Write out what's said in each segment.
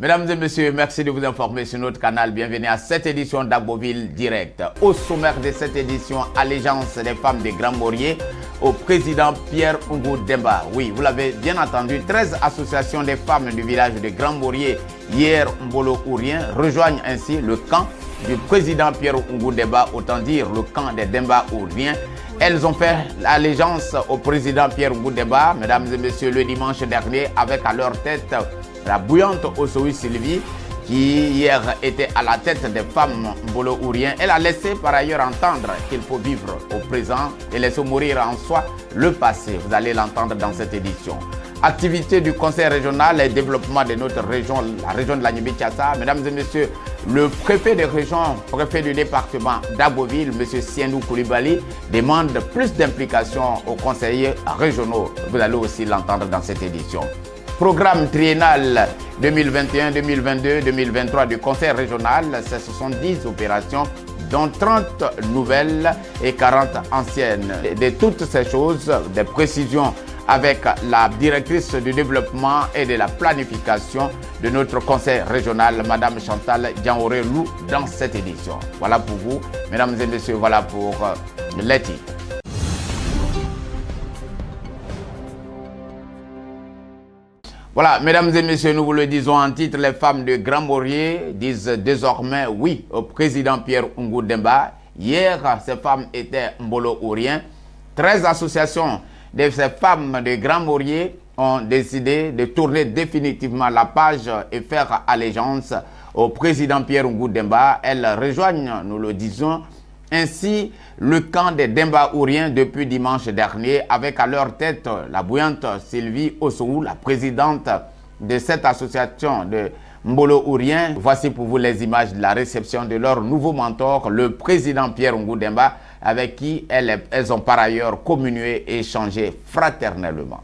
Mesdames et messieurs, merci de vous informer sur notre canal. Bienvenue à cette édition d'Agboville Direct. Au sommaire de cette édition, allégeance des femmes de Grand Morier au président Pierre Oungou Demba. Oui, vous l'avez bien entendu, 13 associations des femmes du village de Grand Morier, hier Mbolo-Ourien, rejoignent ainsi le camp du président Pierre Oungou Demba, autant dire le camp des Demba-Ouriens. Elles ont fait allégeance au président Pierre Oungou Demba, mesdames et messieurs, le dimanche dernier, avec à leur tête la bouillante Osoui Sylvie, qui hier était à la tête des femmes Mbolo-Ouriens. Elle a laissé par ailleurs entendre qu'il faut vivre au présent et laisser mourir en soi le passé. Vous allez l'entendre dans cette édition. Activité du conseil régional et développement de notre région, la région de la Niamey-Tiassa. Mesdames et messieurs, le préfet de région, préfet du département d'Agboville, M. Siendou Koulibaly, demande plus d'implication aux conseillers régionaux. Vous allez aussi l'entendre dans cette édition. Programme triennal 2021, 2022, 2023 du conseil régional, c'est 70 opérations, dont 30 nouvelles et 40 anciennes. De toutes ces choses, des précisions avec la directrice du développement et de la planification de notre conseil régional, Madame Chantal Dianhoré-Lou, dans cette édition. Voilà pour vous, mesdames et messieurs, voilà pour les titres. Voilà, mesdames et messieurs, nous vous le disons en titre, les femmes de Grand Morier disent désormais oui au président Pierre Oungou Demba. Hier, ces femmes étaient Mbolo-Ourien. 13 associations de ces femmes de Grand Morier ont décidé de tourner définitivement la page et faire allégeance au président Pierre Oungou Demba. Elles rejoignent, nous le disons, ainsi le camp des Demba-Ouriens depuis dimanche dernier, avec à leur tête la bouillante Sylvie Osou, la présidente de cette association de Mbolo-Ourien. Voici pour vous les images de la réception de leur nouveau mentor, le président Pierre Oungou Demba, avec qui elles ont par ailleurs communié et échangé fraternellement.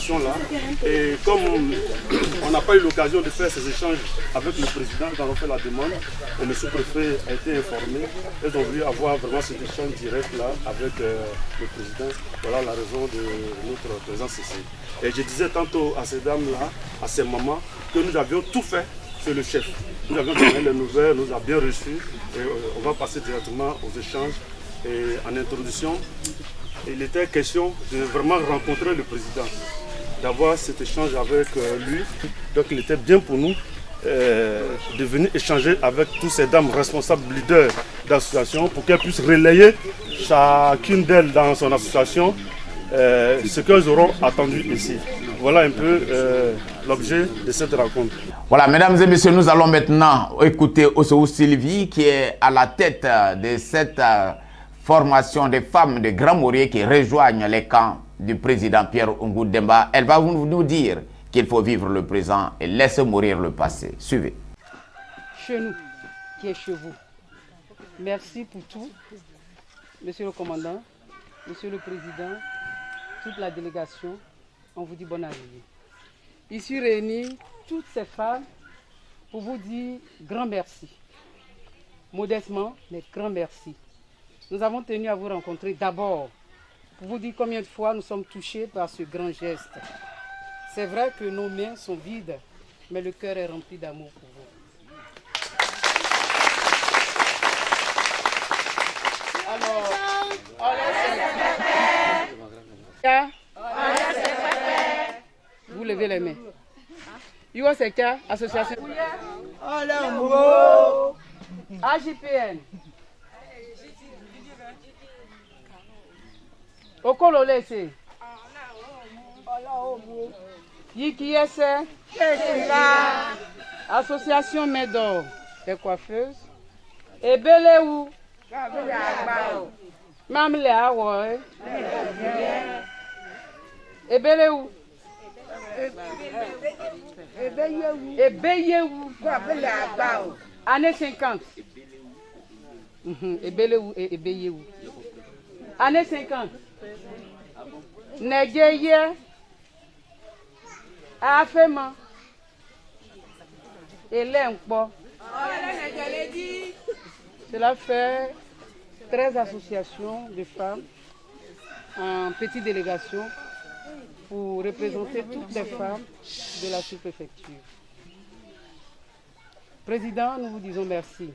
Là. Et comme on n'a pas eu l'occasion de faire ces échanges avec le président quand on fait la demande, et le sous-préfet a été informé, ils ont voulu avoir vraiment cet échange direct là avec le président. Voilà la raison de notre présence ici. Et je disais tantôt à ces dames-là, à ces mamans, que nous avions tout fait sur le chef. Nous avions donné les nouvelles, nous avons bien reçus, et on va passer directement aux échanges. Et en introduction, il était question de vraiment rencontrer le président, d'avoir cet échange avec lui. Donc il était bien pour nous de venir échanger avec toutes ces dames responsables, leaders d'association, pour qu'elles puissent relayer chacune d'elles dans son association ce qu'elles auront attendu ici. Voilà un peu l'objet de cette rencontre. Voilà, mesdames et messieurs, nous allons maintenant écouter Osou Sylvie, qui est à la tête de cette formation des femmes de Grand Morier qui rejoignent les camps du président Pierre Oungou Demba. Elle va nous dire qu'il faut vivre le présent et laisser mourir le passé. Suivez. Chez nous, qui est chez vous. Merci pour tout, monsieur le commandant, monsieur le président, toute la délégation. On vous dit bonne arrivée. Ici réunies, toutes ces femmes, pour vous dire grand merci. Modestement, mais grand merci. Nous avons tenu à vous rencontrer d'abord pour vous dire combien de fois nous sommes touchés par ce grand geste. C'est vrai que nos mains sont vides, mais le cœur est rempli d'amour pour vous. Alors, vous levez les mains. UOCK, association. AJPN. Okololese. Yikiese, Association Médor des coiffeuses, Ebeleou, Mamle Awoy, Ebeleou, Ebeyou, année 50. Ebeleou et Ebeyou. Année 50. Negeye, Afema, et Lempo. Cela fait 13 associations de femmes en petite délégation pour représenter toutes les femmes de la sous-préfecture. Président, nous vous disons merci.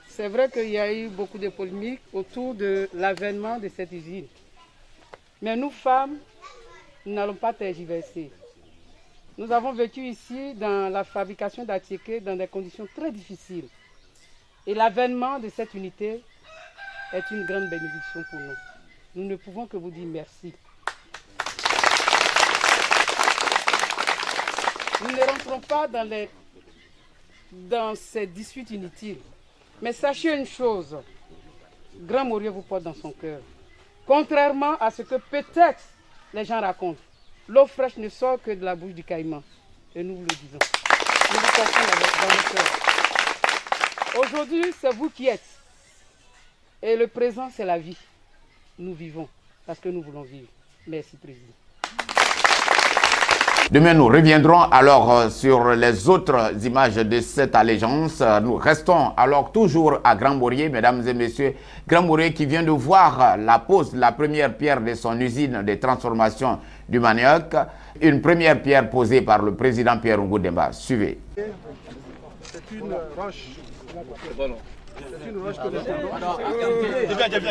C'est vrai qu'il y a eu beaucoup de polémiques autour de l'avènement de cette usine. Mais nous, femmes, nous n'allons pas tergiverser. Nous avons vécu ici dans la fabrication d'Atiéké dans des conditions très difficiles. Et l'avènement de cette unité est une grande bénédiction pour nous. Nous ne pouvons que vous dire merci. Nous ne rentrons pas dans ces disputes inutiles. Mais sachez une chose, Grand Morier vous porte dans son cœur. Contrairement à ce que peut-être les gens racontent, l'eau fraîche ne sort que de la bouche du caïman. Et nous vous le disons. Nous vous portons dans le cœur. Aujourd'hui, c'est vous qui êtes. Et le présent, c'est la vie. Nous vivons parce que nous voulons vivre. Merci, Président. Demain, nous reviendrons alors sur les autres images de cette allégeance. Nous restons alors toujours à Grand Morier, mesdames et messieurs. Grand Morier qui vient de voir la pose, la première pierre de son usine de transformation du manioc. Une première pierre posée par le président Pierre Oungou Demba. Suivez. C'est une roche. C'est une roche que nous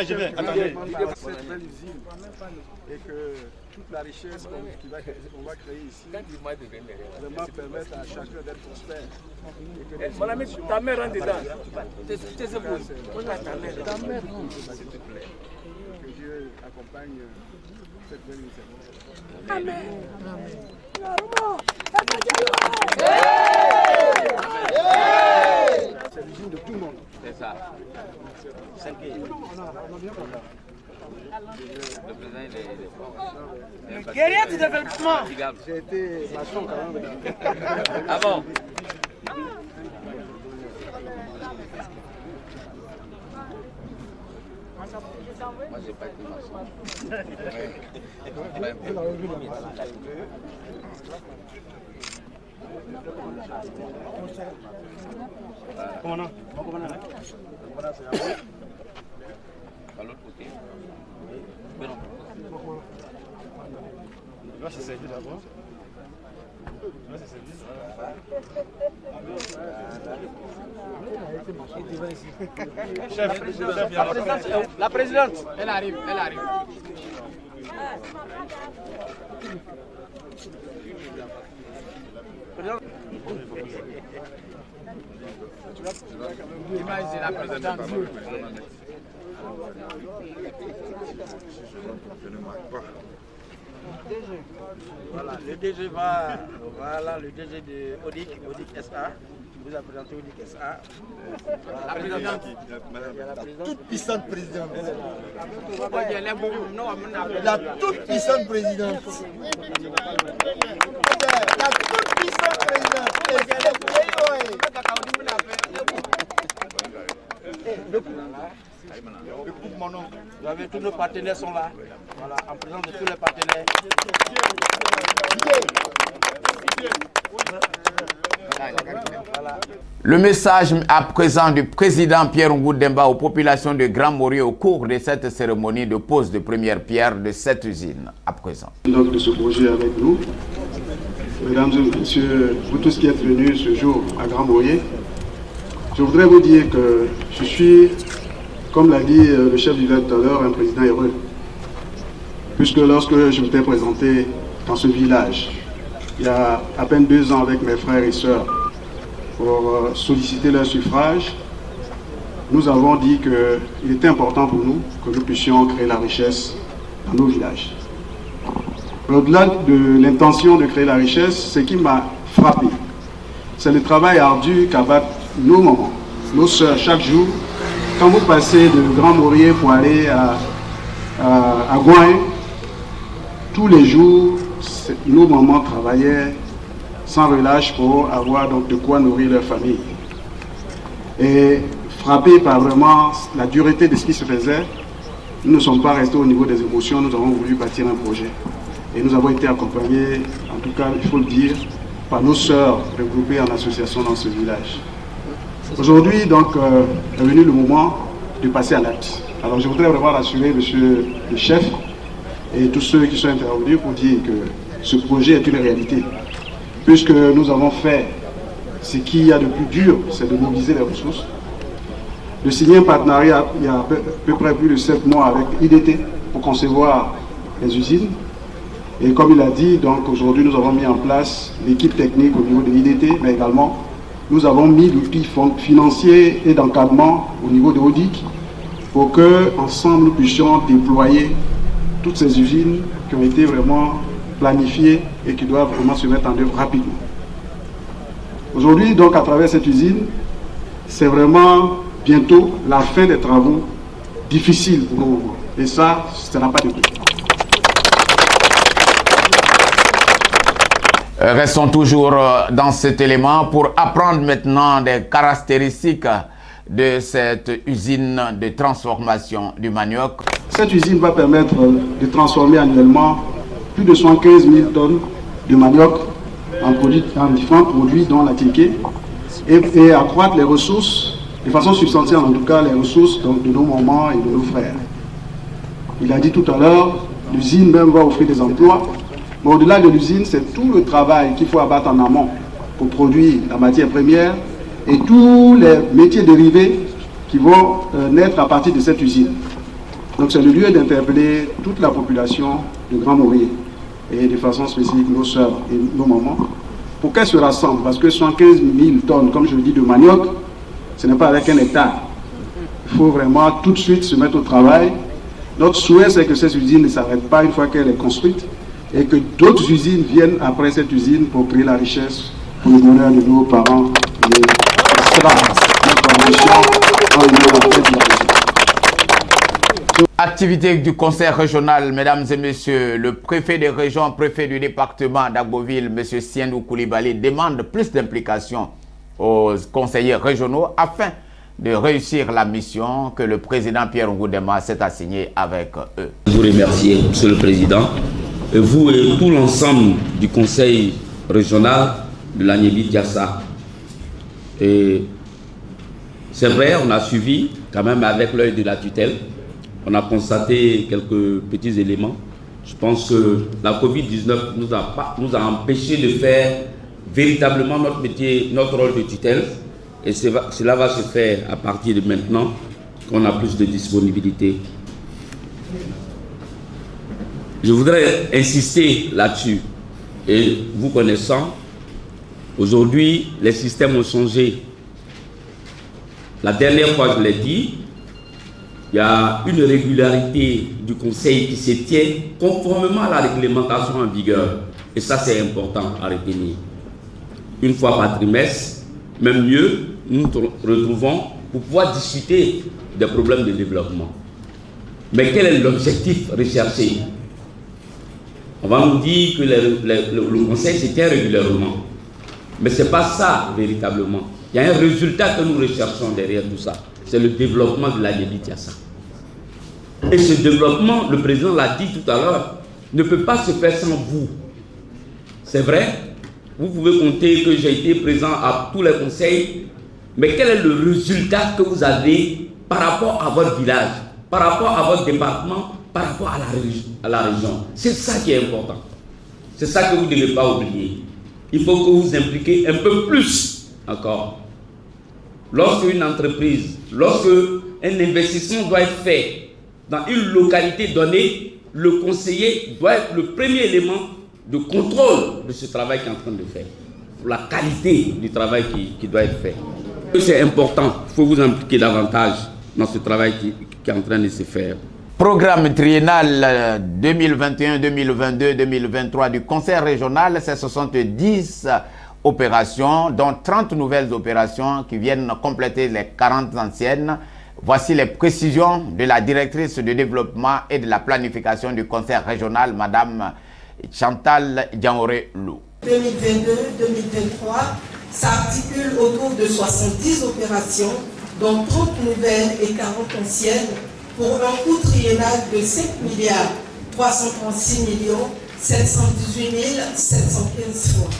Je viens. Attendez. Cette belle usine et que toute la richesse qu'on va créer ici vraiment permettre à chacun d'être prospère. Mon ami, ta mère rentre dedans. Ta mère, s'il te plaît. Que Dieu accompagne cette belle initiative. Amen. C'est l'usine de tout le monde. C'est ça. 5 ans. Le président est Guerrier du développement. J'ai été maçon quand même. Ah bon? Moi, j'ai pas été maçon. Commandant, À l'autre côté. là c'est servi d'abord. Là c'est servi. Chef, La présidente. Elle arrive. L'image de la présidente. Voilà, le DG va, voilà le DG de Odic SA, qui vous a présenté Odic SA. La présidente. Il y a la présidente. Toute puissante présidente. La La toute puissante présidente. La toute puissante présidente. Vous avez tous nos partenaires sont là. Voilà, en présence de tous les partenaires. Le message à présent du président Pierre Oungou Demba aux populations de Grand Morier au cours de cette cérémonie de pose de première pierre de cette usine. À présent. Donc de ce projet avec nous. Mesdames et messieurs, vous tous qui êtes venus ce jour à Grand Morier, je voudrais vous dire que je suis, comme l'a dit le chef du village tout à l'heure, un président heureux. Puisque lorsque je m'étais présenté dans ce village, il y a à peine 2 ans avec mes frères et sœurs, pour solliciter leur suffrage, nous avons dit qu'il était important pour nous que nous puissions créer la richesse dans nos villages. Au-delà de l'intention de créer la richesse, ce qui m'a frappé, c'est le travail ardu qu'abattent nos mamans, nos sœurs chaque jour. Quand vous passez de Grand Maurier pour aller à Gouin, tous les jours, nos mamans travaillaient sans relâche pour avoir donc de quoi nourrir leur famille. Et frappés par vraiment la dureté de ce qui se faisait, nous ne sommes pas restés au niveau des émotions, nous avons voulu bâtir un projet. Et nous avons été accompagnés, en tout cas, il faut le dire, par nos sœurs regroupées en association dans ce village. Aujourd'hui, donc, est venu le moment de passer à l'acte. Alors, je voudrais vraiment rassurer monsieur le chef et tous ceux qui sont intervenus pour dire que ce projet est une réalité. Puisque nous avons fait ce qu'il y a de plus dur, c'est de mobiliser les ressources, de signer un partenariat il y a à peu près plus de 7 mois avec IDT pour concevoir les usines. Et comme il a dit, donc aujourd'hui nous avons mis en place l'équipe technique au niveau de l'IDT, mais également nous avons mis l'outil financier et d'encadrement au niveau de ODIC pour que ensemble nous puissions déployer toutes ces usines qui ont été vraiment planifiées et qui doivent vraiment se mettre en œuvre rapidement. Aujourd'hui, donc à travers cette usine, c'est vraiment bientôt la fin des travaux difficiles pour nous. Et ça n'a pas de prix. Restons toujours dans cet élément pour apprendre maintenant des caractéristiques de cette usine de transformation du manioc. Cette usine va permettre de transformer annuellement plus de 75 000 tonnes de manioc en différents produits dont la tiquée et accroître les ressources de façon substantielle, en tout cas les ressources donc, de nos mamans et de nos frères. Il a dit tout à l'heure, l'usine même va offrir des emplois. Mais au-delà de l'usine, c'est tout le travail qu'il faut abattre en amont pour produire la matière première et tous les métiers dérivés qui vont naître à partir de cette usine. Donc c'est le lieu d'interpeller toute la population de Grand Maurier et de façon spécifique nos soeurs et nos mamans pour qu'elles se rassemblent. Parce que 115 000 tonnes, comme je le dis, de manioc, ce n'est pas avec un hectare. Il faut vraiment tout de suite se mettre au travail. Notre souhait, c'est que cette usine ne s'arrête pas une fois qu'elle est construite et que d'autres usines viennent après cette usine pour créer la richesse pour le bonheur de nos parents et Activité du conseil régional, mesdames et messieurs, le préfet de région, préfet du département d'Agboville, M. Siendou Koulibaly, demande plus d'implication aux conseillers régionaux afin de réussir la mission que le président Pierre Ngou Demba s'est assigné avec eux. Je vous remercie, Monsieur le Président, et vous et tout l'ensemble du conseil régional de l'Agnébi-Diassa. Et c'est vrai, on a suivi quand même avec l'œil de la tutelle. On a constaté quelques petits éléments. Je pense que la Covid-19 nous a empêché de faire véritablement notre métier, notre rôle de tutelle. Et cela va se faire à partir de maintenant qu'on a plus de disponibilité. Je voudrais insister là-dessus. Et vous connaissant, aujourd'hui, les systèmes ont changé. La dernière fois, je l'ai dit, il y a une régularité du Conseil qui se tient conformément à la réglementation en vigueur. Et ça, c'est important à retenir. Une fois par trimestre, même mieux, nous nous retrouvons pour pouvoir discuter des problèmes de développement. Mais quel est l'objectif recherché? On va nous dire que le Conseil se tient régulièrement. Mais ce n'est pas ça véritablement. Il y a un résultat que nous recherchons derrière tout ça. C'est le développement de l'Agnébi-Diassa. Et ce développement, le président l'a dit tout à l'heure, ne peut pas se faire sans vous. C'est vrai, vous pouvez compter que j'ai été présent à tous les conseils, mais quel est le résultat que vous avez par rapport à votre village, par rapport à votre département, par rapport à la région? C'est ça qui est important. C'est ça que vous ne devez pas oublier. Il faut que vous impliquez un peu plus encore. Lorsque une entreprise, lorsque un investissement doit être fait dans une localité donnée, le conseiller doit être le premier élément de contrôle de ce travail qu'il est en train de faire, pour la qualité du travail qui doit être fait. C'est important, il faut vous impliquer davantage dans ce travail qui est en train de se faire. Programme triennal 2021, 2022, 2023 du Conseil régional, c'est 70 opérations, dont 30 nouvelles opérations qui viennent compléter les 40 anciennes. Voici les précisions de la directrice du développement et de la planification du Conseil régional, Madame Chantal Dianore-Lou. 2022-2023 s'articule autour de 70 opérations, dont 30 nouvelles et 40 anciennes, pour un coût triennal de 5 milliards 336 millions 718 715 francs.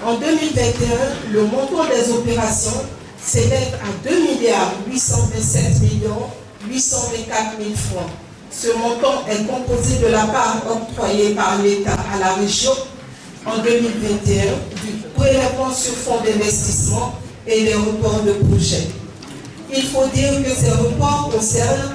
En 2021, le montant des opérations s'élève à 2 milliards 827 millions 824 000 francs. Ce montant est composé de la part octroyée par l'État à la région en 2021, du prélèvement sur fonds d'investissement et des reports de projets. Il faut dire que ces reports concernent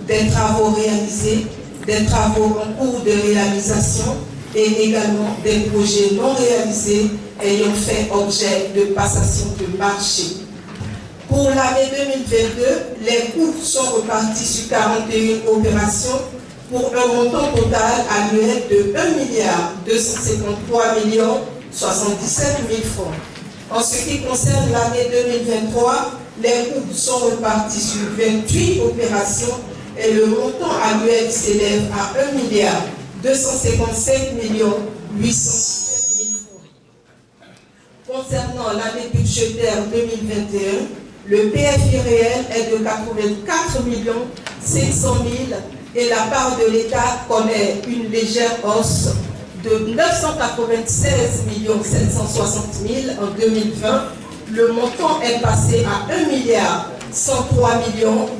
des travaux réalisés, des travaux en cours de réalisation et également des projets non réalisés ayant fait objet de passation de marché. Pour l'année 2022, les coûts sont repartis sur 41 opérations pour un montant total annuel de 1 milliard 253 millions 77 000 francs. En ce qui concerne l'année 2023, les coûts sont repartis sur 28 opérations et le montant annuel s'élève à 1 milliard 255 millions 807 000 francs. Concernant l'année budgétaire 2021, le PFI réel est de 84 millions 500 000 et la part de l'État connaît une légère hausse de 996 760 000 en 2020. Le montant est passé à 1 milliard 103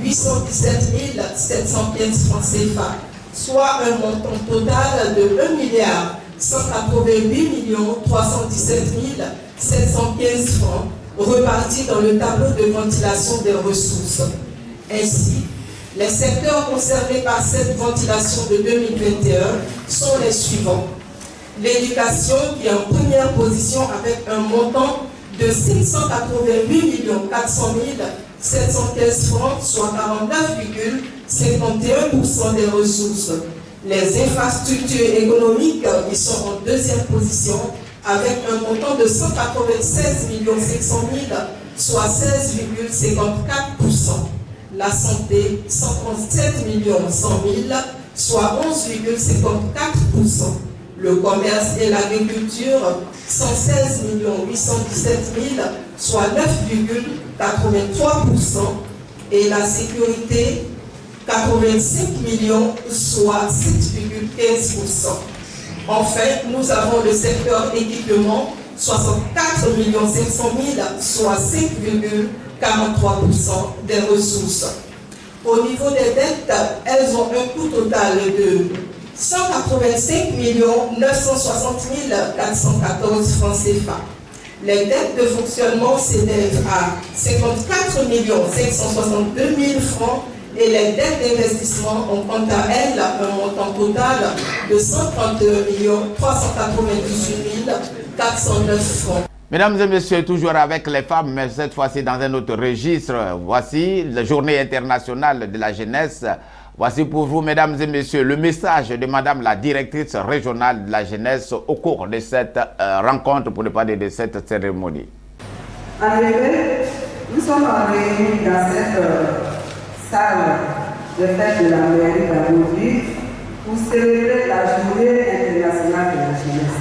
817 715 francs CFA, soit un montant total de 1 milliard 188 317 715 francs repartis dans le tableau de ventilation des ressources. Ainsi, les secteurs concernés par cette ventilation de 2021 sont les suivants. L'éducation qui est en première position avec un montant de 688 400 715 francs, soit 49,51% des ressources. Les infrastructures économiques qui sont en deuxième position avec un montant de 196 500 000, soit 16,54%. La santé, 137 100 000, soit 11,54%. Le commerce et l'agriculture, 116 817 000, soit 9,83%. Et la sécurité, 85 millions, soit 7,15%. Enfin, nous avons le secteur équipement, 64 500 000, soit 5,43% des ressources. Au niveau des dettes, elles ont un coût total de 185 960 414 francs CFA. Les dettes de fonctionnement s'élèvent à 54 562 000 francs et les dettes d'investissement ont quant à elles un montant total de 131 398 409 francs. Mesdames et messieurs, toujours avec les femmes, mais cette fois-ci dans un autre registre. Voici la journée internationale de la jeunesse. Voici pour vous, mesdames et messieurs, le message de madame la directrice régionale de la jeunesse au cours de cette rencontre, pour ne pas dire de cette cérémonie. En effet, nous sommes réunis dans cette salle de fête de la mairie d'Abbeville pour célébrer la journée internationale de la jeunesse.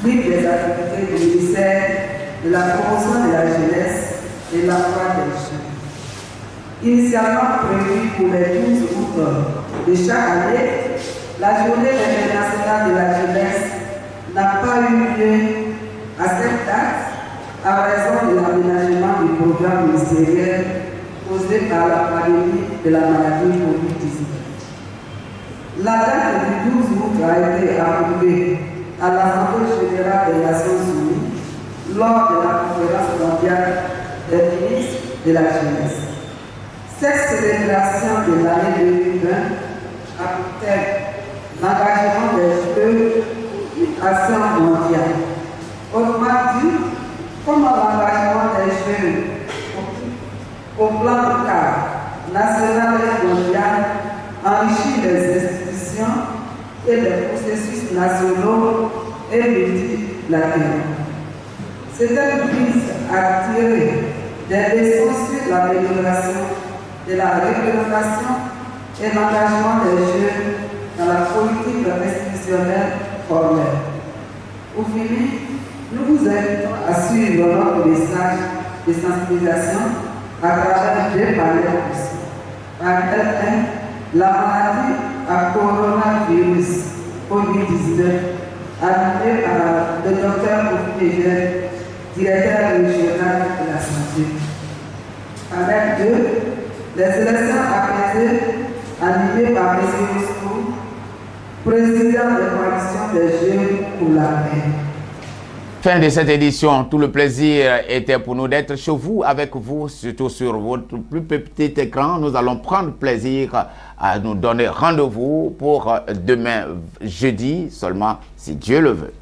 L'une des activités du ministère de la promotion de la jeunesse et de l'emploi des jeunes. Initialement prévue pour les 12 août de chaque année, la journée internationale de la jeunesse n'a pas eu lieu à cette date à raison de l'aménagement du programme ministériel causé par la pandémie de la maladie Covid-19. La date du 12 août a été approuvée à l'Assemblée générale des Nations Unies lors de la conférence mondiale des ministres de la jeunesse. Cette célébration de l'année 2020 a pour thème l'engagement des jeunes à l'action mondiale. Autrement dit, comment l'engagement des jeunes au plan local, national et mondial enrichit les processus nationaux et multilatéraux. Cette crise a tiré des leçons sur l'amélioration de la réglementation et l'engagement des jeunes dans la politique institutionnelle formelle. Pour finir, nous vous invitons à suivre notre message de sensibilisation à travers deux panels aussi. Panel 1, la maladie à coronavirus COVID-19, animée par le docteur Oufigène, directeur régional de la santé. Panel 2, les élections apaisées, animées par M. Moscou, président de la coalition des jeunes pour la paix. Fin de cette édition, tout le plaisir était pour nous d'être chez vous, avec vous, surtout sur votre plus petit écran. Nous allons prendre plaisir à nous donner rendez-vous pour demain jeudi, seulement si Dieu le veut.